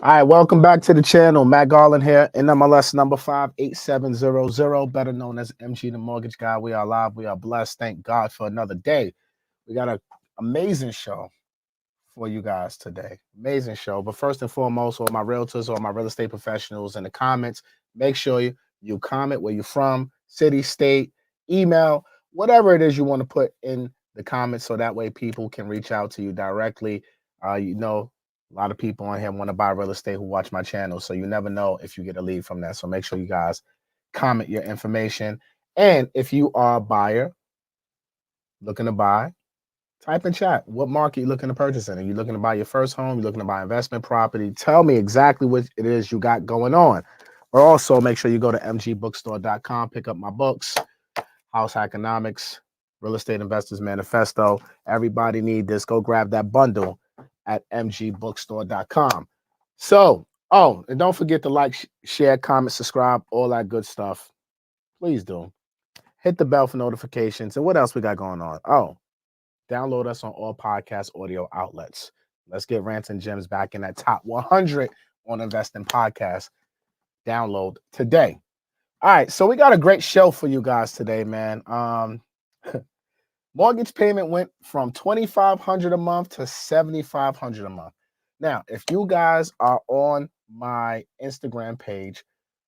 All right, welcome back to the channel. Matt Garland here, NMLS number 58700, better known as MG the Mortgage Guy. We are live. We are blessed. Thank God for another day. We got an amazing show for you guys today. Amazing show. But first and foremost, all my realtors, all my real estate professionals in the comments, make sure you comment where you're from, city, state, email, whatever it is you want to put in the comments so that way people can reach out to you directly. A lot of people on here want to buy real estate who watch my channel, so you never know if you get a lead from that. So make sure you guys comment your information. And if you are a buyer looking to buy, type in chat. What market you looking to purchase in? Are you looking to buy your first home? You looking to buy investment property? Tell me exactly what it is you got going on. Or also make sure you go to mgbookstore.com, pick up my books, House Economics, Real Estate Investors Manifesto. Everybody need this. Go grab that bundle at mgbookstore.com. So, and don't forget to like, share, comment, subscribe, all that good stuff. Please do. Hit the bell for notifications. And what else we got going on? Download us on all podcast audio outlets. Let's get Rants and Gems back in that top 100 on Investing Podcast. Download today. All right, so we got a great show for you guys today, man. Mortgage payment went from $2,500 a month to $7,500 a month. Now, if you guys are on my Instagram page,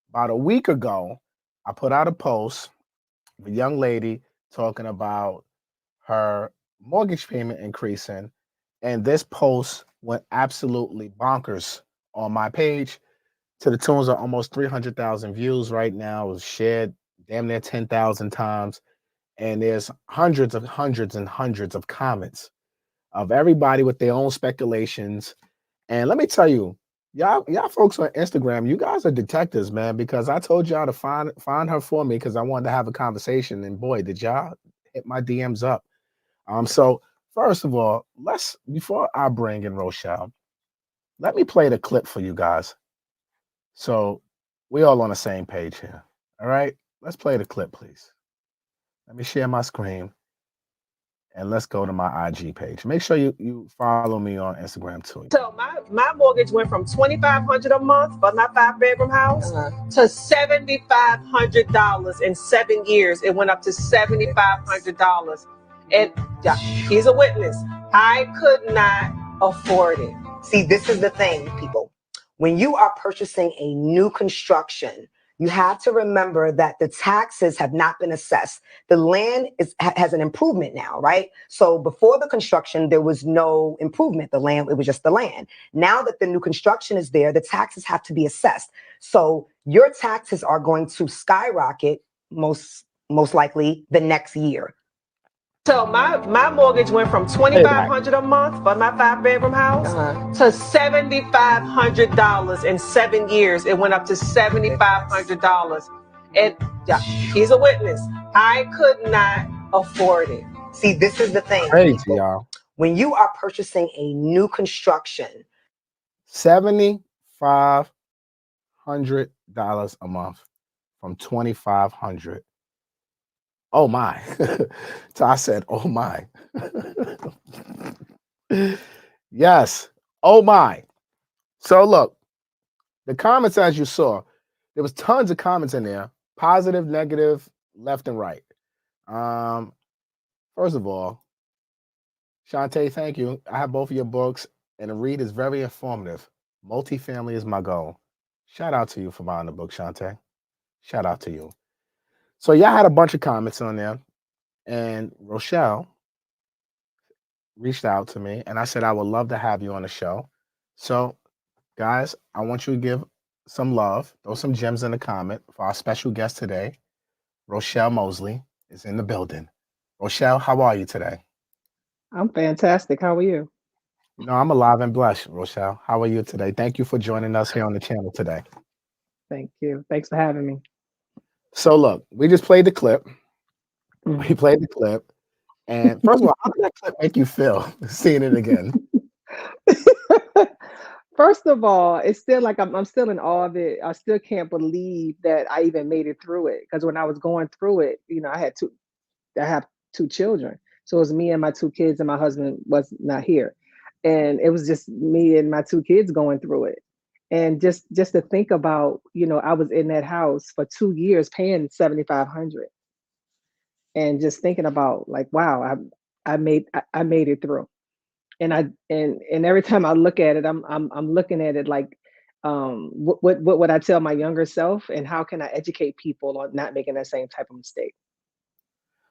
about a week ago, I put out a post of a young lady talking about her mortgage payment increasing, and this post went absolutely bonkers on my page to the tunes of almost 300,000 views right now. It was shared damn near 10,000 times. And there's hundreds and hundreds of comments of everybody with their own speculations. And let me tell you, y'all folks on Instagram, you guys are detectives, man, because I told y'all to find her for me because I wanted to have a conversation. And boy, did y'all hit my DMs up. So first of all, before I bring in Rochelle, let me play the clip for you guys. So we all on the same page here. All right, let's play the clip, please. Let me share my screen and let's go to my IG page. Make sure you follow me on Instagram too. So my mortgage went from $2,500 a month for my 5-bedroom house to $7,500 in 7 years. It went up to $7,500. And he's a witness. I could not afford it. See, this is the thing, people. When you are purchasing a new construction, you have to remember that the taxes have not been assessed. The land has an improvement now, right? So before the construction, there was no improvement. The land, it was just the land. Now that the new construction is there, the taxes have to be assessed. So your taxes are going to skyrocket most likely the next year. So my mortgage went from $2,500 a month for my 5-bedroom house to $7,500 in 7 years. It went up to $7,500. And he's a witness. I could not afford it. See, this is the thing. Crazy, y'all. When you are purchasing a new construction, $7,500 a month from $2,500. Oh my. So I said, oh my. Yes. Oh my. So look, the comments, as you saw, there was tons of comments in there, positive, negative, left and right. First of all, Shantae, thank you. I have both of your books, and the read is very informative. Multifamily is my goal. Shout out to you for buying the book, Shantae. Shout out to you. So y'all had a bunch of comments on there, and Rochelle reached out to me, and I said I would love to have you on the show. So, guys, I want you to give some love, throw some gems in the comment for our special guest today. Rochelle Mosley is in the building. Rochelle, how are you today? I'm fantastic. How are you? You know, I'm alive and blessed, Rochelle. How are you today? Thank you for joining us here on the channel today. Thank you. Thanks for having me. So, look, we just played the clip. We played the clip. And first of all, how did that clip make you feel seeing it again? First of all, it's still like I'm still in awe of it. I still can't believe that I even made it through it. Because when I was going through it, I have two children. So it was me and my two kids, and my husband was not here. And it was just me and my two kids going through it. And just to think about, I was in that house for 2 years paying 7,500, and just thinking about like, wow, I made it through. And every time I look at it, I'm looking at it like, what would I tell my younger self, and how can I educate people on not making that same type of mistake?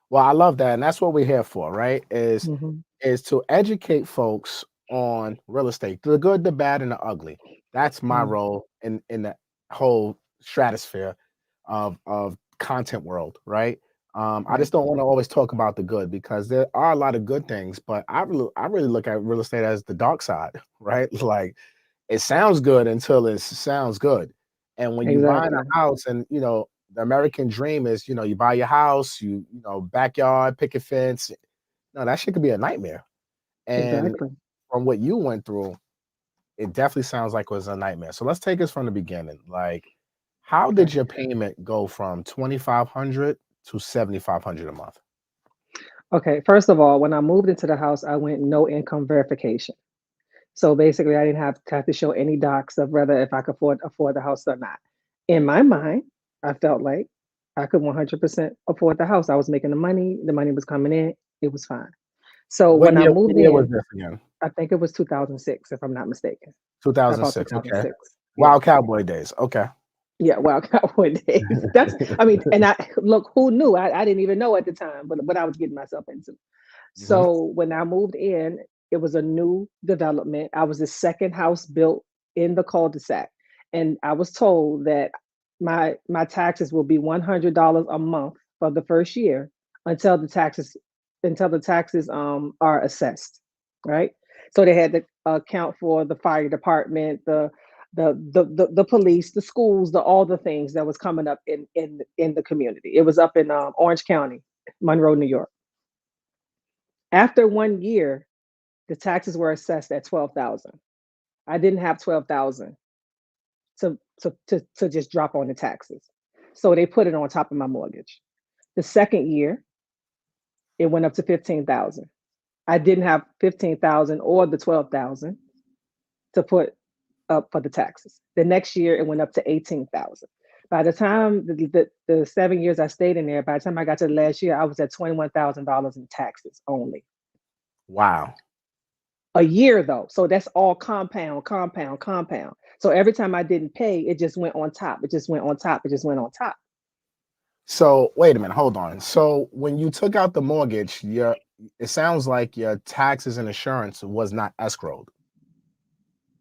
Well, I love that, and that's what we're here for, right? Hmm. Is to educate folks on real estate, the good, the bad, and the ugly. That's my Mm, role in the whole stratosphere of content world, right? I right. just don't want to always talk about the good because there are a lot of good things, but I really look at real estate as the dark side, right? Like it sounds good until it sounds good. And when you buy Exactly. a house and the American dream is, you buy your house, backyard, picket fence. No, that shit could be a nightmare. And Exactly. from what you went through, it definitely sounds like it was a nightmare. So let's take us from the beginning. Like, how Okay. did your payment go from 2,500 to 7,500 a month? Okay. First of all, when I moved into the house, I went no income verification. So basically, I didn't have to show any docs of whether if I could afford the house or not. In my mind, I felt like I could 100% afford the house. I was making the money was coming in, it was fine. So What when I year? What moved year was in, this again? I think it was 2006, if I'm not mistaken. About 2006. Okay. 2006. Yeah. Wild Cowboy days. Okay. Yeah, wow, cowboy days. That's, I mean, and I look, who knew? I didn't even know at the time, but what I was getting myself into. Mhm. So when I moved in, it was a new development. I was the second house built in the cul-de-sac, and I was told that my taxes will be $100 a month for the first year until the taxes are assessed, right? So they had to account for the fire department, the police, the schools, the all the things that was coming up in the community. It was up in Orange County, Monroe, New York. After 1 year, the taxes were assessed at 12,000. I didn't have 12,000 to just drop on the taxes. So they put it on top of my mortgage. The second year, it went up to 15,000. I didn't have 15,000 or the 12,000 to put up for the taxes. The next year, it went up to 18,000. By the time the 7 years I stayed in there, by the time I got to the last year, I was at $21,000 in taxes only. Wow. A year though. So that's all compound, compound, compound. So every time I didn't pay, it just went on top. It just went on top. It just went on top. So wait a minute, hold on. So when you took out the mortgage, it sounds like your taxes and insurance was not escrowed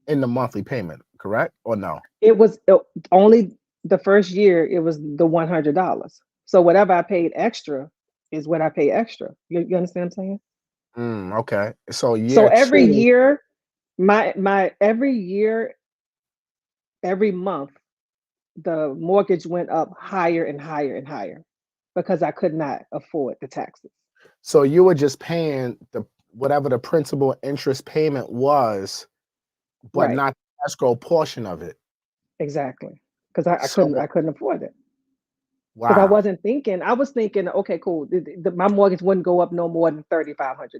in the monthly payment, correct? Or no? It was only the first year, it was the $100. So whatever I paid extra is what I pay extra. You understand what I'm saying? Okay. So So year every two, year, my every year, every month, the mortgage went up higher and higher and higher because I could not afford the taxes. so you were just paying the whatever the principal interest payment was, but Right. not the escrow portion of it. Exactly. Because I couldn't So I couldn't afford it. Because I wow. wasn't thinking, I was thinking, okay, cool. My mortgage wouldn't go up no more than $3,500.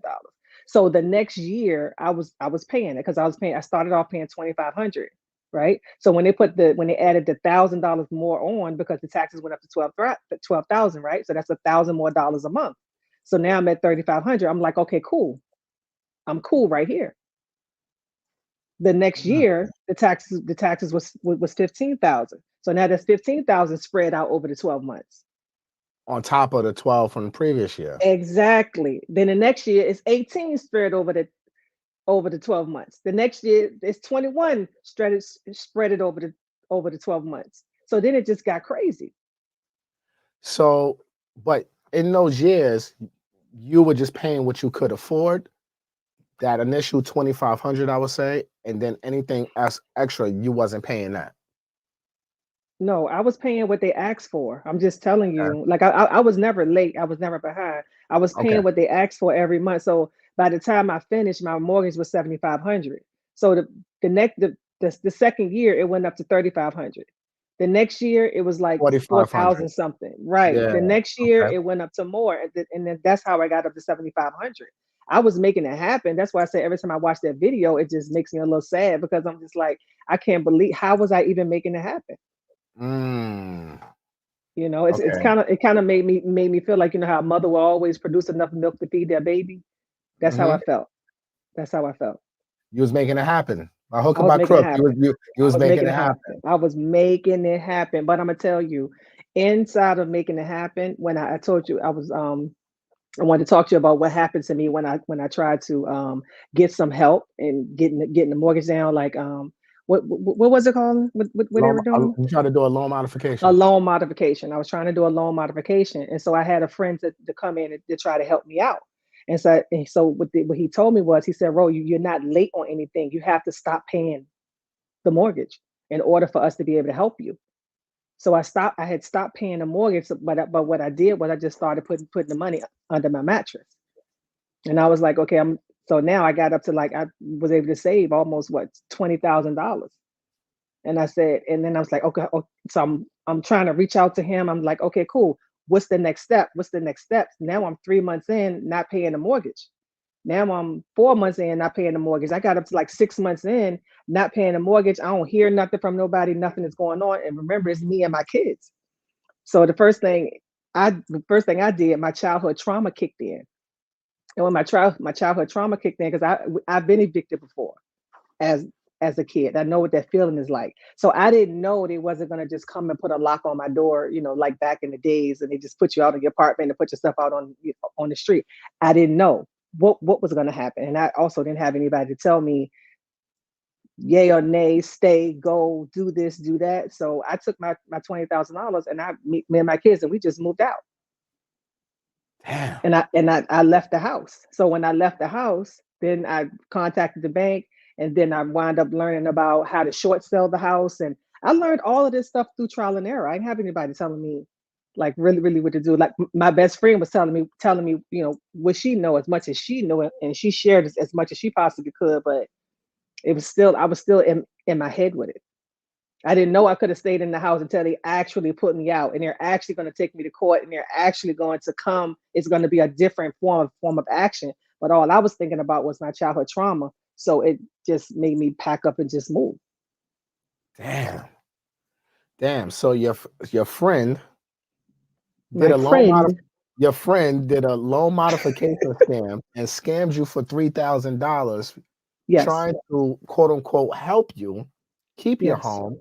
So the next year I was paying it because I started off paying 2,500, right? So when they added the $1,000 more on because the taxes went up to 12,000, right? So that's $1,000 more dollars a month. So now I'm at 3,500. I'm like, okay, cool. I'm cool right here. The next Mm. year, the taxes was 15,000. So now that's 15,000 spread out over the 12 months. On top of the 12 from the previous year. Exactly. Then the next year it's 18 spread over the 12 months. The next year it's 21 spread it over the 12 months. So then it just got crazy. So, but in those years, you were just paying what you could afford, that initial 2,500, I would say, and then anything else extra, you wasn't paying that. No, I was paying what they asked for. I'm just telling Okay. you, like I was never late. I was never behind. I was Okay. paying what they asked for every month. So by the time I finished, my mortgage was 7,500. So the next the second year it went up to 3,500. The next year it was like 4,500. 4,000 something. Right. Yeah. The next year Okay. it went up to more, and then that's how I got up to 7,500. I was making it happen. That's why I say every time I watch that video, it just makes me a little sad because I'm just like, I can't believe, how was I even making it happen? Mm, You know, it's okay. it kind of made me feel like, you know, how a mother will always produce enough milk to feed their baby. That's how Hmm. I felt. That's how I felt. You was making it happen. By hook I or was by making it crook, happen. you I was was making making it it happen. happen. I was making it happen. But I'm gonna tell you, inside of making it happen, when I told you I wanted to talk to you about what happened to me when I tried to get some help and getting the mortgage down. Like what was it called? What they were doing? You try to do a loan A modification. loan modification. I was trying to do a loan modification, and so I had a friend to come in and to try to help me out. And so what he told me was, he said, "Ro, you're not late on anything. You have to stop paying the mortgage in order for us to be able to help you." So I had stopped paying the mortgage, but what I did was I just started putting the money under my mattress. And I was like, okay, so now I got up to, like, I was able to save almost what, $20,000. And I said, and then I was like, okay, so I'm trying to reach out to him. I'm like, okay, cool. What's the next step? What's the next step? Now I'm 3 months in, not paying the mortgage. Now I'm 4 months in, not paying the mortgage. I got up to like 6 months in, not paying the mortgage. I don't hear nothing from nobody. Nothing is going on. And remember, it's me and my kids. So the first thing I did, my childhood trauma kicked in. And when my childhood trauma kicked in, because I've been evicted before as as a kid. I know what that feeling is like. So I didn't know they wasn't gonna just come and put a lock on my door, you know, like back in the days, and they just put you out of your apartment and put your stuff out on the street. I didn't know what was gonna happen, and I also didn't have anybody to tell me yay or nay, stay, go, do this, do that. So I took my $20,000 and me and my kids, and we just moved out. Damn. I left the house. So when I left the house, then I contacted the bank, and then I wound up learning about how to short sell the house. And I learned all of this stuff through trial and error. I didn't have anybody telling me, like, really, really what to do. Like, my best friend was telling me, you know, what she know, as much as she knew it, and she shared as much as she possibly could. But I was still in my head with it. I didn't know I could have stayed in the house until they actually put me out, and they're actually going to take me to court, and they're actually going to come. It's going to be a different form of action. But all I was thinking about was my childhood trauma, so it just made me pack up and just move. Damn. Damn. So your friend did My a loan mod friend, your friend did a loan modification scam and scammed you for $3,000, yes, trying to quote unquote help you keep your yes, home,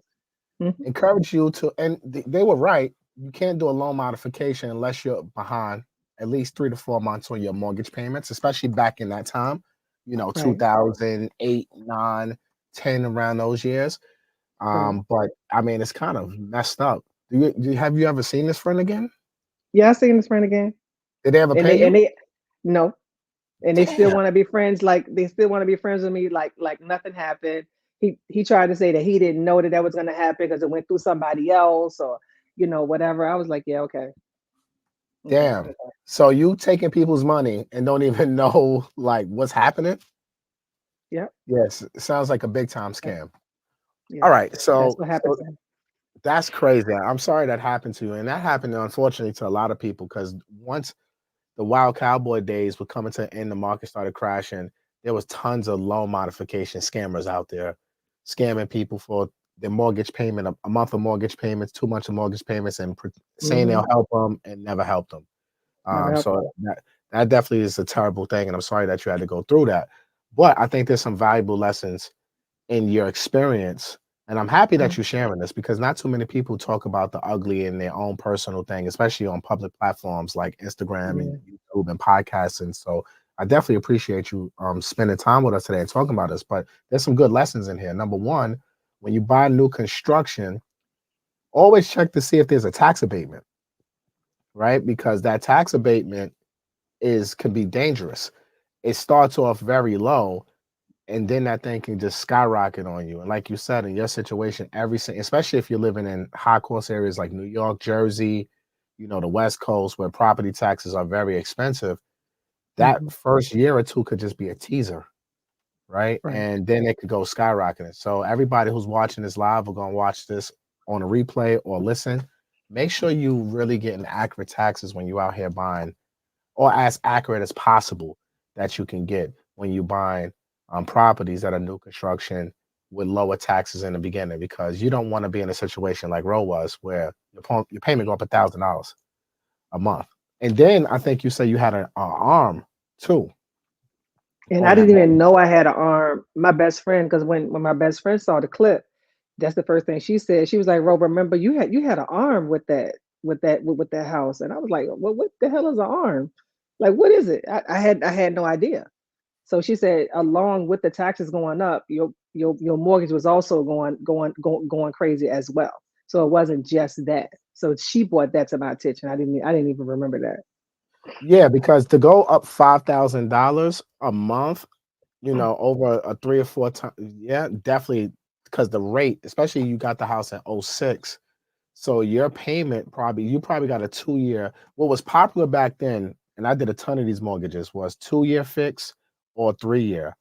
mhm, encourage you to, and they were right. You can't do a loan modification unless you're behind at least 3 to 4 months on your mortgage payments, especially back in that time, right, 2008, 9, 10, around those years. right. But I mean, it's kind of messed up. Have you ever seen this friend again? Yeah, I seen this friend again, Did they ever and pay you? they no, and they still Damn. want to be friends. Like, they still want to be friends with me. Like nothing happened. He tried to say that he didn't know that was going to happen because it went through somebody else, or whatever. I was like, yeah, okay, okay, Damn. So you taking people's money and don't even know like what's happening? yep, Yes, it sounds like a big time yeah, scam. All yeah. right, That's so what happened to him. that's crazy. I'm sorry that happened to you, and that happened unfortunately to a lot of people because once the wild cowboy days were coming to an end, the market started crashing. There was tons of loan modification scammers out there scamming people for their mortgage payment, a month of mortgage payments, 2 months of mortgage payments, and saying Hmm. they'll help them and never help them. Never happened. So that definitely is a terrible thing, and I'm sorry that you had to go through that. But I think there's some valuable lessons in your experience, and I'm happy that Mhm. you're sharing this because not too many people talk about the ugly in their own personal thing, especially on public platforms like Instagram and Yeah. YouTube and podcasts. And so I definitely appreciate you spending time with us today and talking about this. But there's some good lessons in here. Number one, when you buy new construction, always check to see if there's a tax abatement, right? Because that tax abatement is can be dangerous. It starts off very low, and then that thing can just skyrocket on you. And like you said, in your situation, especially if you're living in high cost areas like New York, Jersey, the West Coast, where property taxes are very expensive, that Hmm. first year or two could just be a teaser, right? Right. And then it could go skyrocketing. So everybody who's watching this live or gonna watch this on a replay or listen, make sure you really getting accurate taxes when you out here buying, or as accurate as possible. that you can get when you buy properties that are new construction with lower taxes in the beginning, because you don't want to be in a situation like Ro was where your payment go up $1,000 a month. And then I think you said you had an arm too And I on that didn't even mortgage. know I had an arm. My best friend, because when my best friend saw the clip, that's the first thing she said. She was like, "Ro, remember you had an arm with that house." And I was like, "Well, what the hell is an arm? Like, what is it?" I had no idea. So she said, along with the taxes going up, your mortgage was also going crazy as well. So it wasn't just that. So she brought that to my attention. I didn't even remember that. Yeah, because to go up $5,000 a month, over a 3 or 4 times, yeah, definitely. Because the rate, especially you got the house at '06, so your payment you probably got a 2 year. What was popular back then, and I did a ton of these mortgages, was 2 year fix or 3 year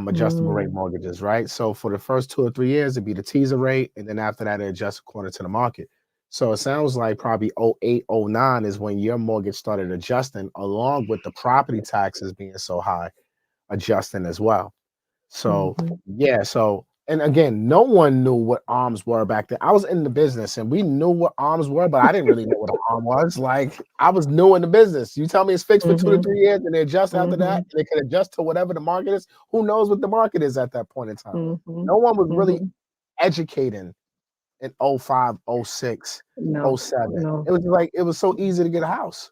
adjustable rate Mm, mortgages, right? So for the first 2 or 3 years, it'd be the teaser rate, and then after that, it adjusts according to the market. So it sounds like probably '08, '09 is when your mortgage started adjusting, along with the property taxes being so high, adjusting as well. So mhm, yeah, and again, no one knew what arms were back then. I was in the business and we knew what arms were, but I didn't really know what an arm was. Like, I was new in the business. You tell me it's fixed for two to mhm, three years and they adjust after that, mhm, and they can adjust to whatever the market is. Who knows what the market is at that point in time? mhm, No one was really mhm. educating in '05, '06, No, '07. no. It was like it was so easy to get a house.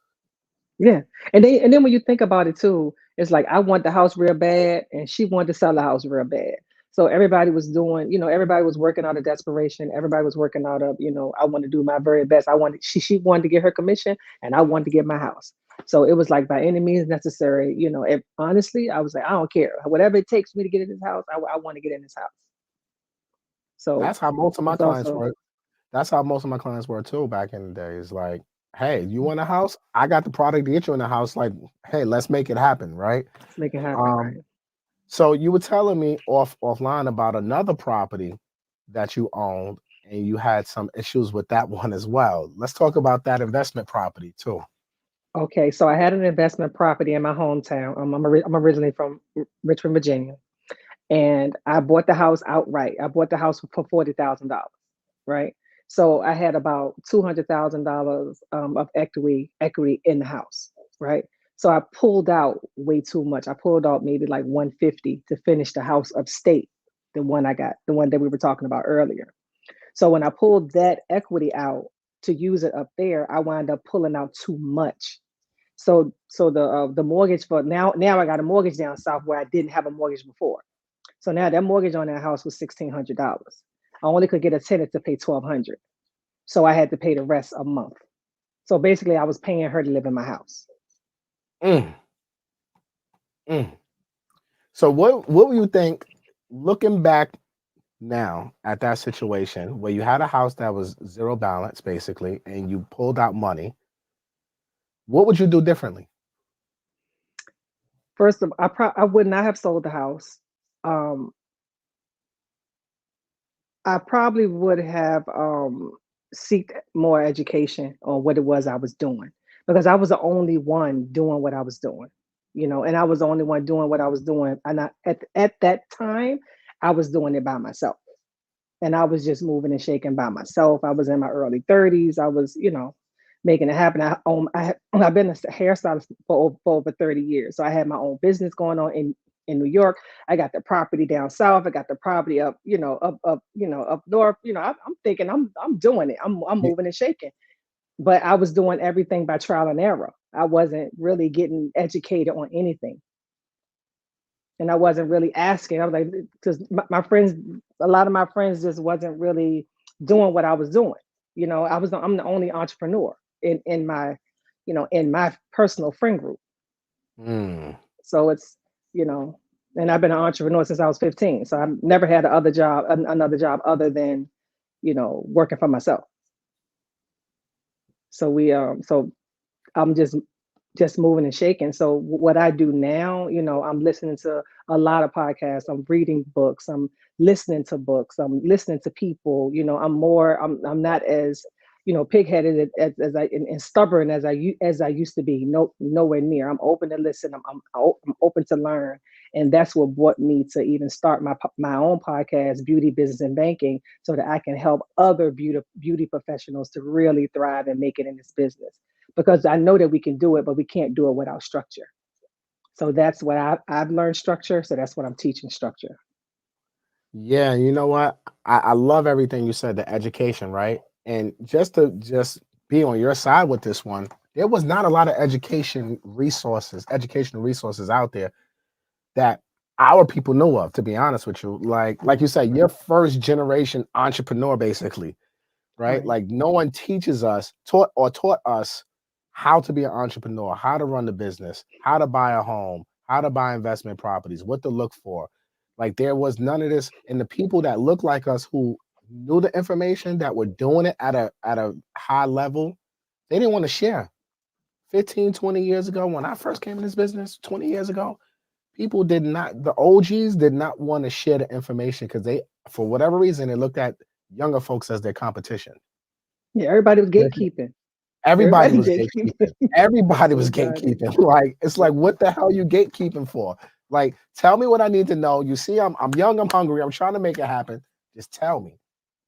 Yeah. And then when you think about it too, it's like I want the house real bad and she wanted to sell the house real bad. So everybody was working out of desperation. Everybody was working out of, I want to do my very best. She wanted to get her commission and I wanted to get my house. So it was like by any means necessary, if honestly, I was like, I don't care. Whatever it takes for me to get in this house, I want to get in this house. So That's how most of my it's clients also, were. That's how most of my clients were too back in the days. Like, hey, you want a house? I got the product to get you in the house. Like, hey, let's make it happen, right? let's make it happen, Um, right? so you were telling me offline about another property that you owned, and you had some issues with that one as well. Let's talk about that investment property too. Okay, so I had an investment property in my hometown. I'm originally from Richmond, Virginia, and I bought the house outright. I bought the house for $40,000, right? So I had about $200,000 of equity in the house, right? So I pulled out way too much. I pulled out maybe like 150 to finish the house upstate, the one that we were talking about earlier. So when I pulled that equity out to use it up there, I wound up pulling out too much. So the mortgage for now I got a mortgage down south where I didn't have a mortgage before. So now that mortgage on that house was $1,600. I only could get a tenant to pay $1,200, so I had to pay the rest a month. So basically, I was paying her to live in my house. Mm, mm. So what do you think, looking back now at that situation where you had a house that was zero balance basically, and you pulled out money? What would you do differently? First of all, I would not have sold the house. Um, I probably would have seeked more education on what it was I was doing, because I was the only one doing what I was doing, and I was the only one doing what I was doing. And at that time, I was doing it by myself, and I was just moving and shaking by myself. I was in my early 30s. I was, making it happen. I've been a hairstylist for over 30 years. So I had my own business going on in New York. I got the property down south. I got the property up, up north. I'm thinking I'm doing it. I'm Yeah. moving and shaking. But I was doing everything by trial and error. I wasn't really getting educated on anything. And I wasn't really asking. I was like, because my friends, a lot of my friends just wasn't really doing what I was doing. I'm the only entrepreneur in my personal friend group. Mm. So it's, and I've been an entrepreneur since I was 15. So I've never had another job other than, working for myself. So I'm just moving and shaking. So what I do now, I'm listening to a lot of podcasts. I'm reading books. I'm listening to books. I'm listening to people. I'm not as pigheaded as and stubborn as I used to be. Nowhere near. I'm open to listen. I'm open to learn, and that's what brought me to even start my own podcast, Beauty, Business, and Banking, so that I can help other beauty professionals to really thrive and make it in this business. Because I know that we can do it, but we can't do it without structure. So that's what I've learned, structure. So that's what I'm teaching, structure. Yeah, you know what? I love everything you said, the education, right? And just to be on your side with this one, there was not a lot of educational resources out there that our people knew of, to be honest with you. Like you said, you're first generation entrepreneur, basically, right? Right. Like no one taught us how to be an entrepreneur, how to run the business, how to buy a home, how to buy investment properties, what to look for. Like there was none of this. And the people that look like us who knew the information, that were doing it at a high level, they didn't want to share. 15, 20 years ago, when I first came in this business, 20 years ago, the OGs did not want to share the information because they, for whatever reason, they looked at younger folks as their competition. Yeah, everybody was gatekeeping. Everybody Everybody was gatekeeping. gatekeeping. Everybody was Everybody. gatekeeping. Like it's like, what the hell you gatekeeping for? Like, tell me what I need to know. You see, I'm young, I'm hungry, I'm trying to make it happen. Just tell me,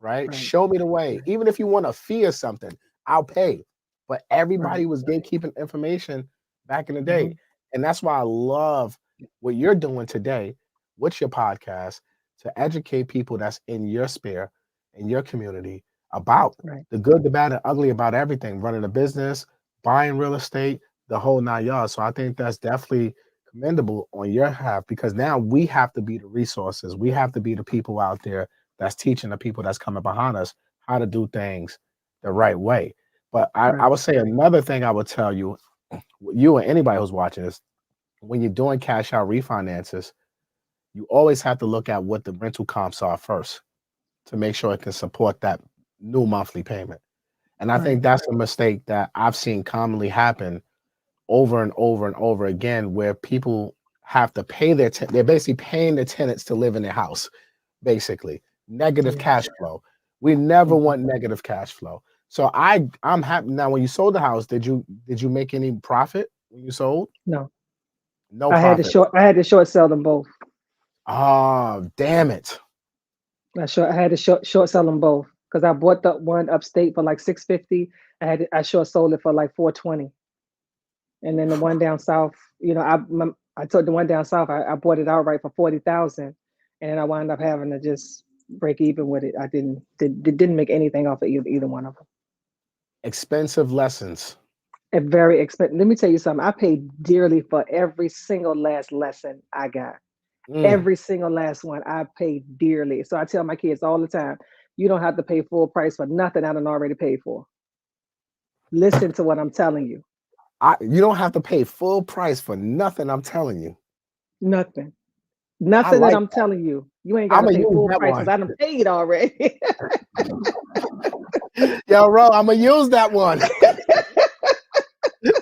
right? Right. Show me the way. Even if you want a fee or something, I'll pay. But everybody Right. was gatekeeping information back in the day. Mhm. And that's why I love what you're doing today with your podcast to educate people that's in your sphere, in your community, about Right. the good, the bad, and ugly about everything, running a business, buying real estate, the whole 9 yards. So I think that's definitely commendable on your half, because now we have to be the resources. We have to be the people out there that's teaching the people that's coming behind us how to do things the right way. But I Right. would say another thing I would tell you, you and anybody who's watching this, when you're doing cash out refinances, you always have to look at what the rental comps are first to make sure it can support that new monthly payment. And I think Right. that's a mistake that I've seen commonly happen over and over and over again, where people have to pay they're basically paying the tenants to live in their house, basically. Negative Yeah. cash flow. We never Mhm. want negative cash flow. So I'm happy now. When you sold the house, did you make any profit when you sold? No, No I had to profit. short sell them both. Oh, damn it. I had to short sell them both because I bought the one upstate for like 650. I short sold it for like 420, and then the one down south, I took the one down south. I bought it outright for 40,000, and I wound up having to just break even with it. I didn't make anything off of either one of them. Expensive lessons. A very expensive. Let me tell you something. I paid dearly for every single last lesson I got. Mm. Every single last one I paid dearly. So I tell my kids all the time, you don't have to pay full price for nothing I done already paid for. Listen to what I'm telling you. You don't have to pay full price for nothing, I'm telling you. Nothing. I Nothing that like I'm telling you. You ain't got I'm to gonna pay use full that price because one. I done paid already. Yo, Ro, I'm gonna use that one.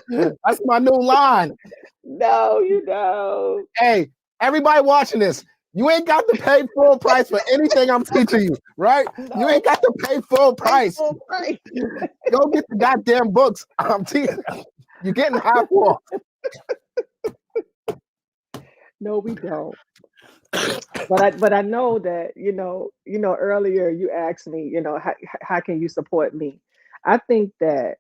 That's my new line. No, you don't. Hey, everybody watching this, you ain't got to pay full price for anything I'm teaching you, right? You No, ain't got to pay full pay price. full price. Go get the goddamn books. I'm teaching. You're getting half off. No, we don't. But I know that, earlier you asked me, how can you support me? I think that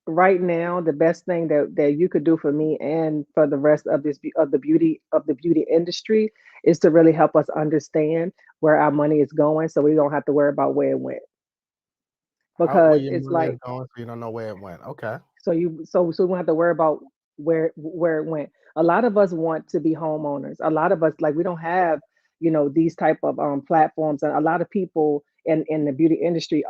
right now the best thing that you could do for me and for the rest of the beauty industry is to really help us understand where our money is going so we don't have to worry about where it went. Where Because your it's money is like going, so you don't know where it went. Okay. so we don't have to worry about where it went. A lot of us want to be homeowners. A lot of us, like, we don't have, these type of platforms. And a lot of people in the beauty industry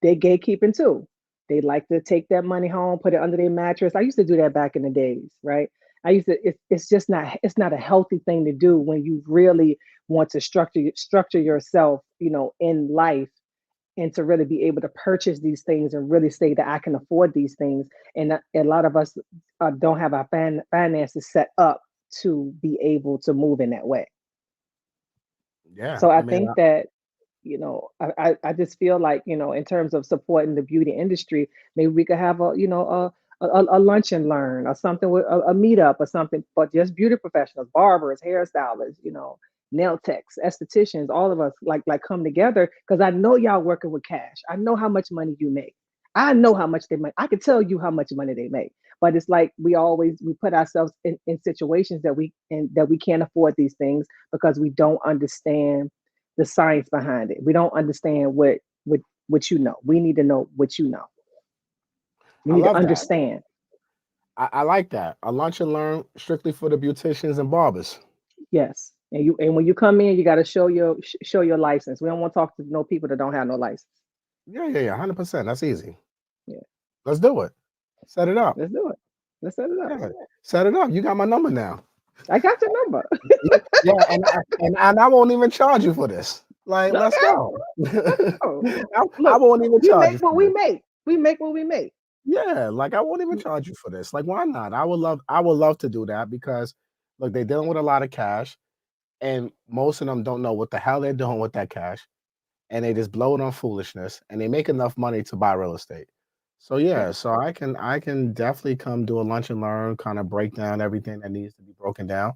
they gatekeeping too. They like to take that money home, put it under their mattress. I used to do that back in the days, right? It's just not a healthy thing to do when you really want to structure yourself, in life, and to really be able to purchase these things and really say that I can afford these things. And a lot of us don't have our finances set up to be able to move in that way. Yeah. So I I mean, think that I just feel like, in terms of supporting the beauty industry, maybe we could have a lunch and learn or something with a meetup or something, but just beauty professionals, barbers, hairstylists, nail techs, estheticians, all of us like come together, because I know y'all working with cash. I know how much money you make. I know how much they make. I can tell you how much money they make. But it's like we put ourselves in situations that we can't afford these things because we don't understand the science behind it. We don't understand what you know. We need to know what you know. We I need to love that. understand. I like that. A lunch and learn strictly for the beauticians and barbers. Yes. And when you come in, you got to show your license. We don't want to talk to no people that don't have no license. Yeah, 100%. That's easy. Yeah. Let's do it. Set it up. Let's do it. Let's set it up. Yeah, set it up. You got my number now. I got your number. Yeah, and I won't even charge you for this. Like, let's Okay. go. Oh, I look, won't even we charge you make what for we this. make. We make what we make. Yeah, like I won't even charge you for this. Like, why not? I would love to do that because look, they're dealing with a lot of cash, and most of them don't know what the hell they're doing with that cash, and they just blow it on foolishness, and they make enough money to buy real estate. So Yeah. yeah, so I can definitely come do a lunch and learn, kind of break down everything that needs to be broken down,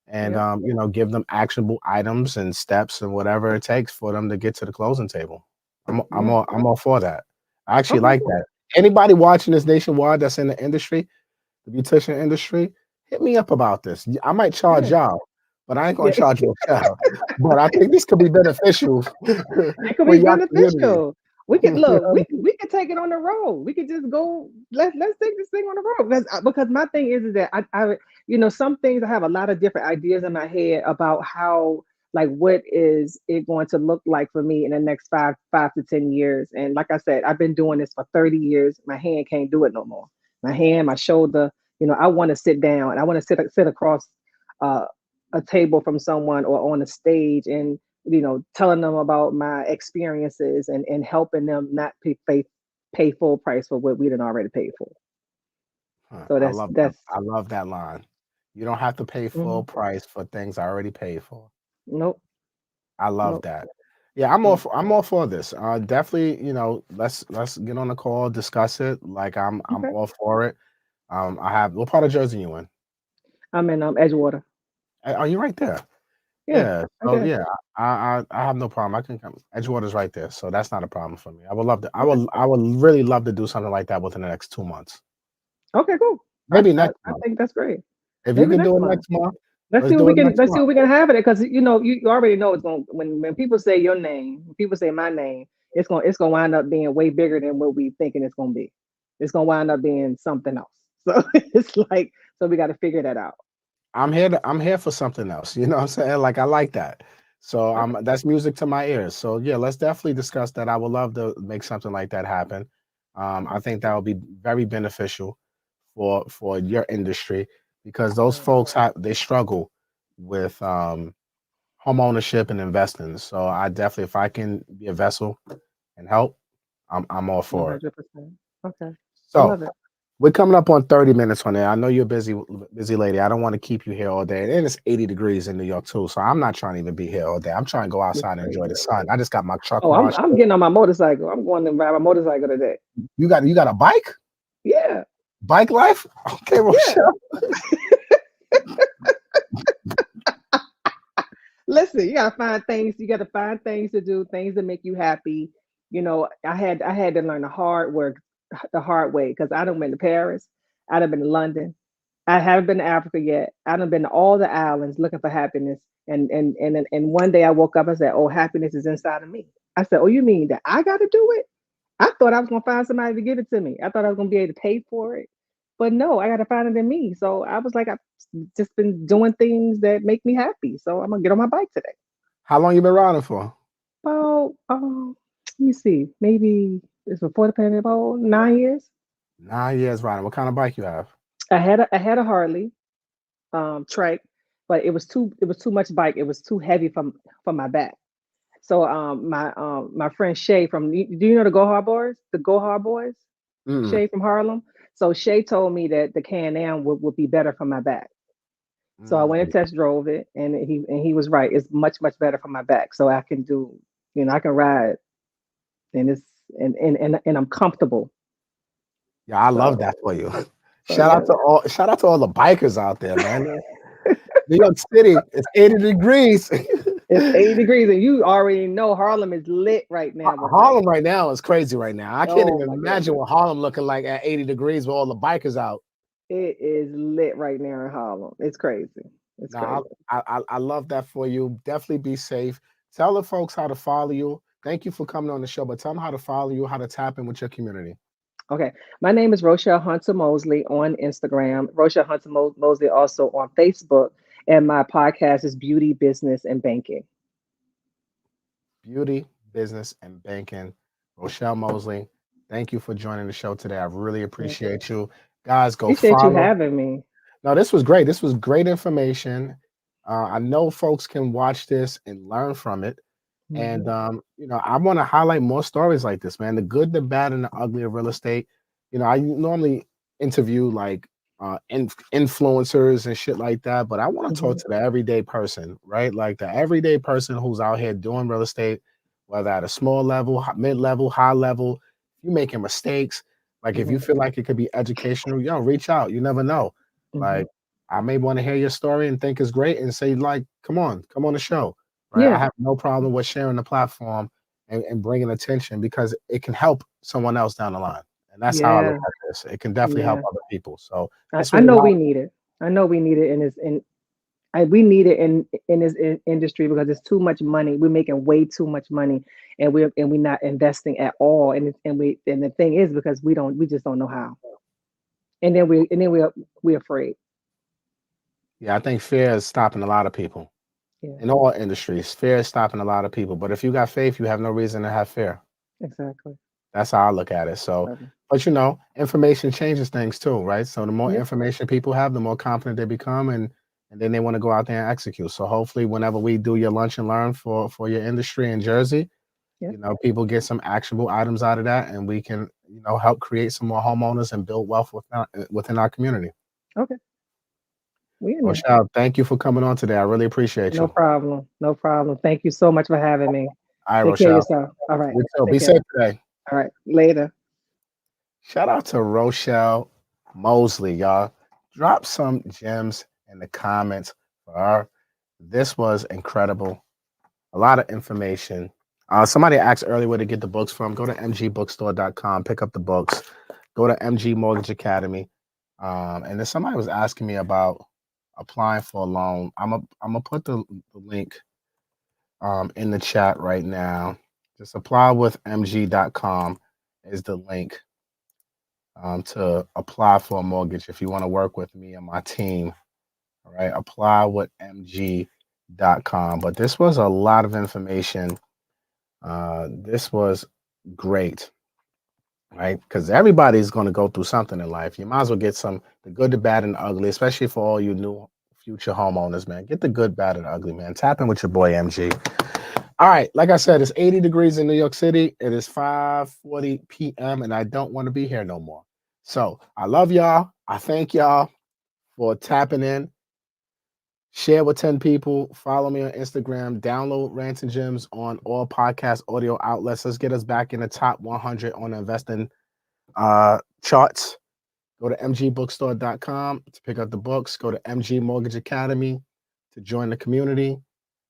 and Yeah. give them actionable items and steps and whatever it takes for them to get to the closing table. I'm Yeah. all I'm all for that. I actually Okay, like cool. that. Anybody watching this nationwide that's in the industry, the beautician industry, hit me up about this. I might charge Yeah. y'all, but I ain't gonna Yeah. charge you a shell. But I think this could be beneficial It could for be your community. beneficial. We could look. We could take it on the road. We could just go. Let's take this thing on the road, because my thing is that I some things I have a lot of different ideas in my head about how, like, what is it going to look like for me in the next 5 to 10 years. And like I said, I've been doing this for 30 years. My hand can't do it no more. My hand, my shoulder. I want to sit down. I want to sit across uh, a table from someone or on a stage and telling them about my experiences and helping them not pay full price for what we didn't already pay for. Huh, So I that's love that. that's I love that line. You don't have to pay full mhm. price for things I already paid for. Nope, I love nope, that. Yeah, I'm all nope. for I'm all for this. Definitely, let's get on the call, discuss it. Like I'm Okay. all for it. I have what part of Jersey you in? I'm in Edgewater. Are you right there? Yeah, Yeah. I So guess. yeah, I have no problem. I can come. Edgewater's right there, so that's not a problem for me. I would love to. Okay. I would really love to do something like that within the next 2 months. Okay, cool. I, Maybe I, next I month. think that's great. If you Maybe can do next it month. next month, Let's let's see what do we it can next let's see month. what we can have it, because you already know it's going, when people say your name, when people say my name, it's gonna wind up being way bigger than what we thinking it's gonna be. It's gonna wind up being something else. So it's like, so we got to figure that out. I'm here for something else. You know what I'm saying? Like I like that. So Okay. that's music to my ears. So yeah, let's definitely discuss that. I would love to make something like that happen. I think that would be very beneficial for your industry because those Mm. folks they struggle with home ownership and investing. So I definitely, if I can be a vessel and help, I'm all for it. 100%. Okay. I So love it. we're coming up on 30 minutes on there. I know you're a busy lady. I don't want to keep you here all day. And it's 80 degrees in New York too. So I'm not trying to even be here all day. I'm trying to go It's outside and enjoy crazy. the sun. I just got my truck Oh, I'm washed. I'm getting on my motorcycle. I'm going to ride my motorcycle today. You got a bike? Yeah. Bike life? Okay, Yeah. Rochelle. Listen, you gotta find things to do, things that make you happy. I had to learn the hard way, because I done been to Paris, I done been to London, I haven't been to Africa yet. I done been to all the islands looking for happiness. And one day I woke up, I said, "Oh, happiness is inside of me." I said, "Oh, you mean that I gotta do it?" I thought I was gonna find somebody to give it to me. I thought I was gonna be able to pay for it. But no, I gotta find it in me. So I was like, I've just been doing things that make me happy. So I'm gonna get on my bike today. How long you been riding for? About let me see, maybe it's before the pandemic, about 9 years. 9 years riding. What kind of bike you have? I had a Harley trike, but it was too much bike. It was too heavy for my back. So my friend Shay do you know the Go Hard Boys? The Go Hard Boys? Mm, Shay from Harlem. So Shay told me that the Can-Am would be better for my back. So I went and mm. test drove it, and he was right. It's much better for my back. So I can do You know, I can ride, and it's and I'm comfortable. Yeah, I love So that for you. so yeah. Shout out to all the bikers out there, man. New York City, it's 80 degrees. It's 80 degrees, and you already know Harlem is lit right now with rain. Harlem right now is crazy right now. I can't Oh even my imagine goodness. what Harlem looking like at 80 degrees with all the bikers out. It is lit right now in Harlem. It's crazy. It's Nah, crazy. I love that for you. Definitely be safe. Tell the folks how to follow you. Thank you for coming on the show, but tell them how to follow you, how to tap in with your community. Okay. My name is Rochelle Hunter Mosley on Instagram. Rochelle Hunter Mosley also on Facebook. And my podcast is Beauty, Business, and Banking. Beauty, business, and banking. Rochelle Mosley, thank you for joining the show today. I really appreciate you. Guys, go Appreciate you follow. having me. No, this was great. This was great information. I know folks can watch this and learn from it. And Mhm. I want to highlight more stories like this, man. The good, the bad, and the ugly of real estate. I normally interview like influencers and shit like that, but I want to talk Mhm. to the everyday person, right? Like the everyday person who's out here doing real estate, whether at a small level, mid level, high level. If you're making mistakes, like if you Mhm. feel like it could be educational, reach out. You never know. Mhm. Like I may want to hear your story and think it's great and say, like, come on the show. Right. I Yeah. have no problem with sharing the platform and bringing attention because it can help someone else down the line. And that's how I look Yeah. at this. It can definitely help Yeah. other people. So I, this I was a know lot. we need it. I know we need it we need it in this industry because it's too much money. We're making way too much money, and we're not investing at all. And the thing is because we just don't know how. We're afraid. Yeah, I think fear is stopping a lot of people Yeah, in all industries. Fear is stopping a lot of people. But if you got faith, you have no reason to have fear. exactly. That's how I look at it. So, but information changes things too, right? So the more Yeah, information people have, the more confident they become, and then they want to go out there and execute. So hopefully, whenever we do your lunch and learn for your industry in Jersey, yeah. people get some actionable items out of that, and we can help create some more homeowners and build wealth within our community. Okay, we in there. Rochelle, thank you for coming on today. I really appreciate No you. problem. No problem. Thank you so much for having me. All right, Take care of Rochelle. yourself. All right. You too. Take Be care. safe today. All right. Later. Shout out to Rochelle Mosley, y'all. Drop some gems in the comments for her. This was incredible. A lot of information. Somebody asked earlier where to get the books from. Go to mgbookstore.com, pick up the books. Go to MG Mortgage Academy. And then somebody was asking me about applying for a loan. I'm gonna put the link in the chat right now. Just apply with mg.com is the link to apply for a mortgage if you want to work with me and my team. All right, apply with mg.com. But this was a lot of information. This was great, right? Because everybody's going to go through something in life. You might as well get the good, the bad, and the ugly, especially for all you new future homeowners, man. Get the good, bad, and ugly, man. Tap in with your boy MG. All right, like I said, it's 80 degrees in New York City. It is 5:40 p.m. and I don't want to be here no more. So I love y'all. I thank y'all for tapping in. Share with 10 people. Follow me on Instagram. Download Rants and Gems on all podcast audio outlets. Let's get us back in the top 100 on the investing charts. Go to mgbookstore.com to pick up the books. Go to MG Mortgage Academy to join the community.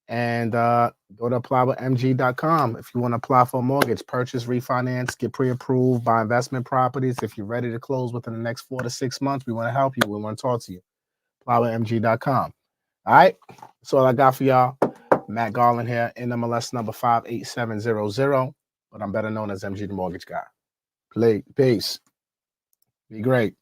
And go to applywithmg.com if you want to apply for a mortgage, purchase, refinance, get pre-approved, buy investment properties. If you're ready to close within the next 4 to 6 months, we want to help you. We want to talk to you. Applywithmg.com. All right. That's all I got for y'all. Matt Garland here, NMLS number 58700, but I'm better known as MG the Mortgage Guy. Peace. Be great.